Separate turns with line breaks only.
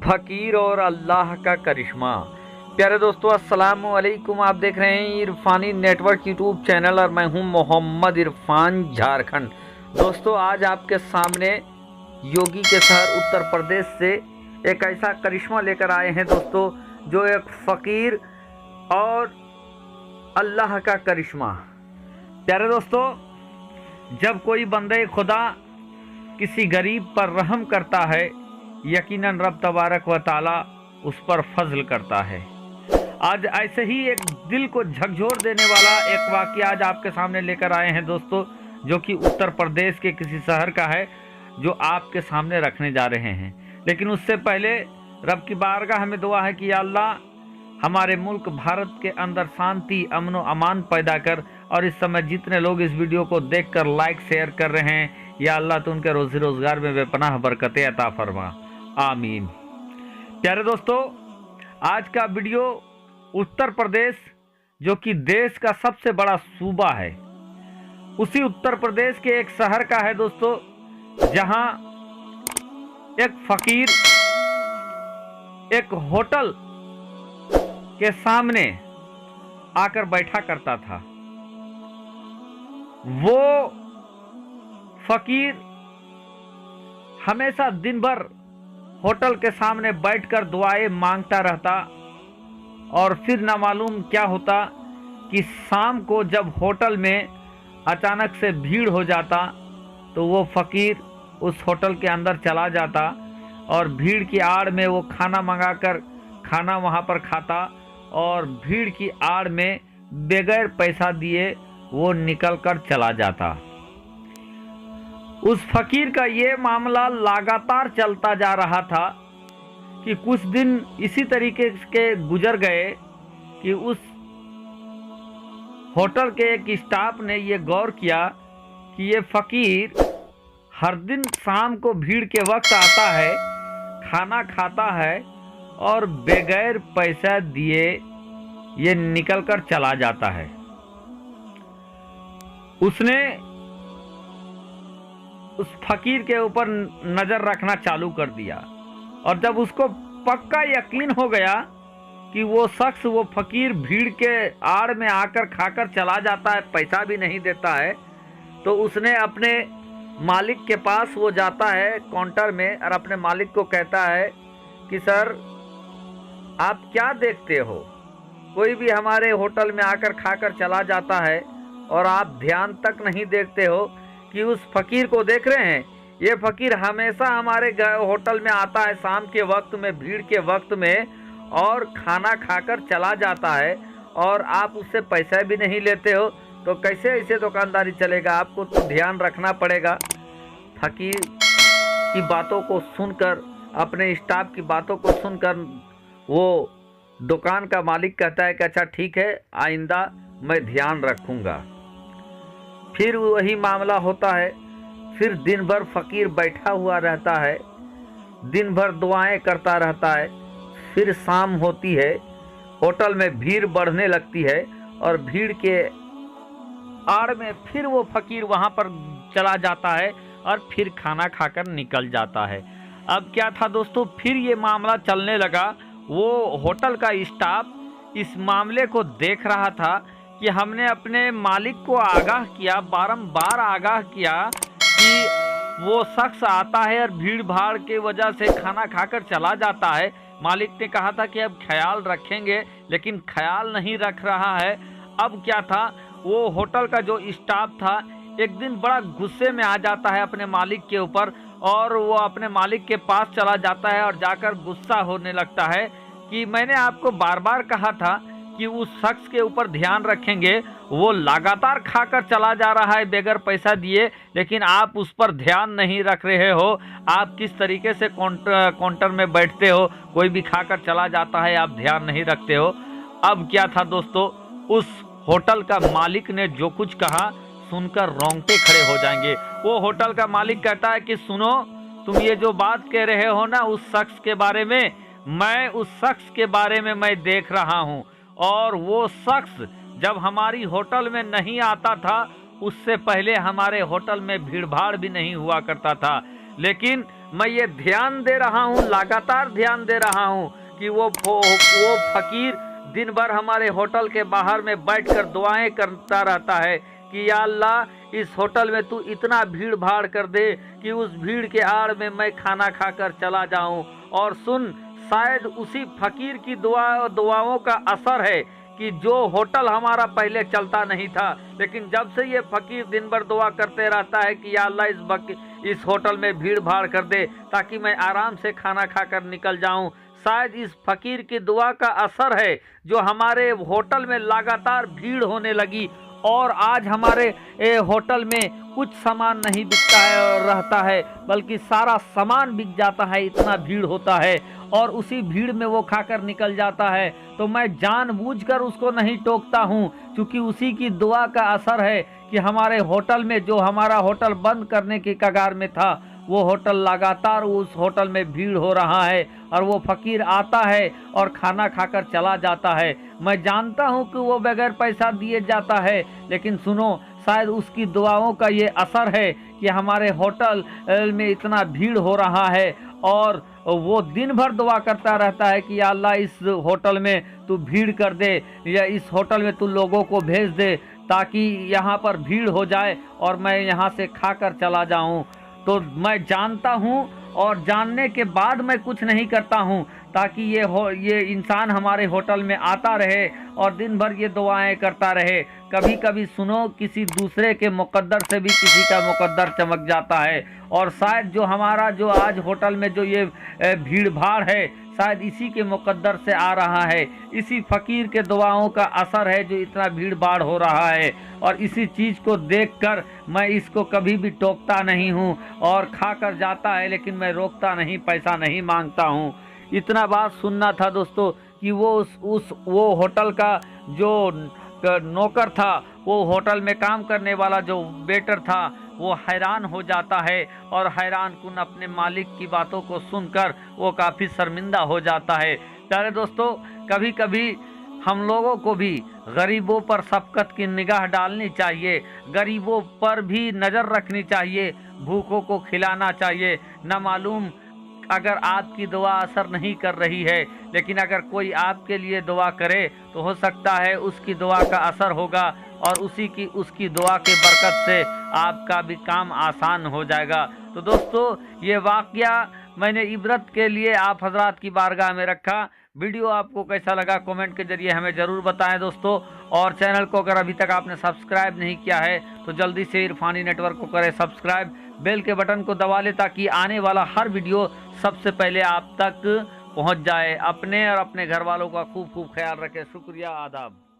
फकीर और अल्लाह का करिश्मा। प्यारे दोस्तों, अस्सलाम वालेकुम। आप देख रहे हैं इरफानी नेटवर्क यूट्यूब चैनल और मैं हूं मोहम्मद इरफान, झारखंड। दोस्तों, आज आपके सामने योगी के शहर उत्तर प्रदेश से एक ऐसा करिश्मा लेकर आए हैं दोस्तों, जो एक फ़कीर और अल्लाह का करिश्मा। प्यारे दोस्तों, जब कोई बंदे खुदा किसी गरीब पर रहम करता है, यकीनन रब तबारक व ताला उस पर फजल करता है। आज ऐसे ही एक दिल को झकझोर देने वाला एक वाक़या आज आपके सामने लेकर आए हैं दोस्तों, जो कि उत्तर प्रदेश के किसी शहर का है, जो आपके सामने रखने जा रहे हैं। लेकिन उससे पहले रब की बारगाह में दुआ है कि या अल्लाह, हमारे मुल्क भारत के अंदर शांति, अमन व अमान पैदा कर। और इस समय जितने लोग इस वीडियो को देखकर लाइक शेयर कर रहे हैं, या अल्लाह तो उनके रोजी रोजगार में बेपनाह बरकतें अता फरमा, आमीन। प्यारे दोस्तों, आज का वीडियो उत्तर प्रदेश, जो कि देश का सबसे बड़ा सूबा है, उसी उत्तर प्रदेश के एक शहर का है दोस्तों, जहां एक फकीर एक होटल के सामने आकर बैठा करता था। वो फकीर हमेशा दिन भर होटल के सामने बैठकर दुआएं मांगता रहता, और फिर ना मालूम क्या होता कि शाम को जब होटल में अचानक से भीड़ हो जाता, तो वो फकीर उस होटल के अंदर चला जाता और भीड़ की आड़ में वो खाना मंगाकर खाना वहाँ पर खाता, और भीड़ की आड़ में बगैर पैसा दिए वो निकल कर चला जाता। उस फकीर का ये मामला लगातार चलता जा रहा था कि कुछ दिन इसी तरीके के गुजर गए कि उस होटल के एक स्टाफ ने ये गौर किया कि ये फकीर हर दिन शाम को भीड़ के वक्त आता है, खाना खाता है और बगैर पैसा दिए ये निकल कर चला जाता है। उसने उस फकीर के ऊपर नज़र रखना चालू कर दिया, और जब उसको पक्का यकीन हो गया कि वो शख्स, वो फकीर भीड़ के आड़ में आकर खाकर चला जाता है, पैसा भी नहीं देता है, तो उसने अपने मालिक के पास वो जाता है काउंटर में, और अपने मालिक को कहता है कि सर, आप क्या देखते हो, कोई भी हमारे होटल में आकर खाकर चला जाता है और आप ध्यान तक नहीं देखते हो कि उस फकीर को देख रहे हैं। ये फकीर हमेशा हमारे होटल में आता है शाम के वक्त में, भीड़ के वक्त में, और खाना खाकर चला जाता है, और आप उससे पैसा भी नहीं लेते हो, तो कैसे ऐसे दुकानदारी चलेगा? आपको तो ध्यान रखना पड़ेगा। फकीर की बातों को सुनकर, अपने स्टाफ की बातों को सुनकर, वो दुकान का मालिक कहता है कि अच्छा ठीक है, आइंदा मैं ध्यान रखूँगा। फिर वही मामला होता है। फिर दिन भर फकीर बैठा हुआ रहता है, दिन भर दुआएं करता रहता है। फिर शाम होती है, होटल में भीड़ बढ़ने लगती है, और भीड़ के आड़ में फिर वो फकीर वहाँ पर चला जाता है और फिर खाना खाकर निकल जाता है। अब क्या था दोस्तों, फिर ये मामला चलने लगा। वो होटल का स्टाफ इस मामले को देख रहा था कि हमने अपने मालिक को आगाह किया, बारंबार आगाह किया कि वो शख्स आता है और भीड़ भाड़ के वजह से खाना खाकर चला जाता है। मालिक ने कहा था कि अब ख्याल रखेंगे, लेकिन ख्याल नहीं रख रहा है। अब क्या था, वो होटल का जो स्टाफ था एक दिन बड़ा गुस्से में आ जाता है अपने मालिक के ऊपर, और वो अपने मालिक के पास चला जाता है और जाकर गुस्सा होने लगता है कि मैंने आपको बार बार कहा था कि उस शख्स के ऊपर ध्यान रखेंगे, वो लगातार खाकर चला जा रहा है बगैर पैसा दिए, लेकिन आप उस पर ध्यान नहीं रख रहे हो। आप किस तरीके से काउंटर में बैठते हो, कोई भी खाकर चला जाता है, आप ध्यान नहीं रखते हो। अब क्या था दोस्तों, उस होटल का मालिक ने जो कुछ कहा सुनकर रोंगटे खड़े हो जाएंगे। वो होटल का मालिक कहता है कि सुनो, तुम ये जो बात कह रहे हो ना उस शख्स के बारे में, मैं उस शख्स के बारे में मैं देख रहा हूँ, और वो शख्स जब हमारी होटल में नहीं आता था, उससे पहले हमारे होटल में भीड़ भाड़ भी नहीं हुआ करता था। लेकिन मैं ये ध्यान दे रहा हूँ, लगातार ध्यान दे रहा हूँ कि वो फकीर दिन भर हमारे होटल के बाहर में बैठकर दुआएं करता रहता है कि या अल्लाह इस होटल में तू इतना भीड़ भाड़ कर दे कि उस भीड़ के आड़ में मैं खाना खाकर चला जाऊं। और सुन, शायद उसी फकीर की दुआओं का असर है कि जो होटल हमारा पहले चलता नहीं था, लेकिन जब से ये फकीर दिन भर दुआ करते रहता है कि या अल्लाह इस होटल में भीड़ भाड़ कर दे ताकि मैं आराम से खाना खाकर निकल जाऊं, शायद इस फकीर की दुआ का असर है जो हमारे होटल में लगातार भीड़ होने लगी। और आज हमारे होटल में कुछ सामान नहीं बिकता है और रहता है, बल्कि सारा सामान बिक जाता है, इतना भीड़ होता है। और उसी भीड़ में वो खाकर निकल जाता है। तो मैं जानबूझकर उसको नहीं टोकता हूँ, क्योंकि उसी की दुआ का असर है कि हमारे होटल में, जो हमारा होटल बंद करने की कगार में था, वो होटल लगातार उस होटल में भीड़ हो रहा है और वो फकीर आता है और खाना खाकर चला जाता है। मैं जानता हूँ कि वो बगैर पैसा दिए जाता है, लेकिन सुनो, शायद उसकी दुआओं का ये असर है कि हमारे होटल में इतना भीड़ हो रहा है और वो दिन भर दुआ करता रहता है कि या अल्लाह इस होटल में तू भीड़ कर दे, या इस होटल में तू लोगों को भेज दे ताकि यहाँ पर भीड़ हो जाए और मैं यहाँ से खाकर चला जाऊँ। तो मैं जानता हूँ और जानने के बाद मैं कुछ नहीं करता हूँ ताकि ये इंसान हमारे होटल में आता रहे और दिन भर ये दुआएं करता रहे। कभी कभी सुनो, किसी दूसरे के मुकद्दर से भी किसी का मुकद्दर चमक जाता है। और शायद जो हमारा जो आज होटल में जो ये भीड़ भाड़ है, शायद इसी के मुकद्दर से आ रहा है, इसी फकीर के दुआओं का असर है जो इतना भीड़ भाड़ हो रहा है। और इसी चीज़ को देखकर मैं इसको कभी भी टोकता नहीं हूँ और खा कर जाता है, लेकिन मैं रोकता नहीं, पैसा नहीं मांगता हूँ। इतना बात सुनना था दोस्तों कि वो होटल का जो नौकर था, वो होटल में काम करने वाला जो वेटर था, वो हैरान हो जाता है और हैरान कुन अपने मालिक की बातों को सुनकर वो काफ़ी शर्मिंदा हो जाता है। प्यारे दोस्तों, कभी कभी हम लोगों को भी गरीबों पर शफकत की निगाह डालनी चाहिए, गरीबों पर भी नज़र रखनी चाहिए, भूखों को खिलाना चाहिए। न मालूम अगर आपकी दुआ असर नहीं कर रही है, लेकिन अगर कोई आपके लिए दुआ करे तो हो सकता है उसकी दुआ का असर होगा और उसकी दुआ के बरकत से आपका भी काम आसान हो जाएगा। तो दोस्तों, ये वाक़या मैंने इबरत के लिए आप हजरात की बारगाह में रखा। वीडियो आपको कैसा लगा कमेंट के जरिए हमें ज़रूर बताएं दोस्तों। और चैनल को अगर अभी तक आपने सब्सक्राइब नहीं किया है तो जल्दी से इरफानी नेटवर्क को करें सब्सक्राइब, बेल के बटन को दबा लें ताकि आने वाला हर वीडियो सबसे पहले आप तक पहुंच जाए। अपने और अपने घर वालों का खूब खूब ख्याल रखें। शुक्रिया, आदाब।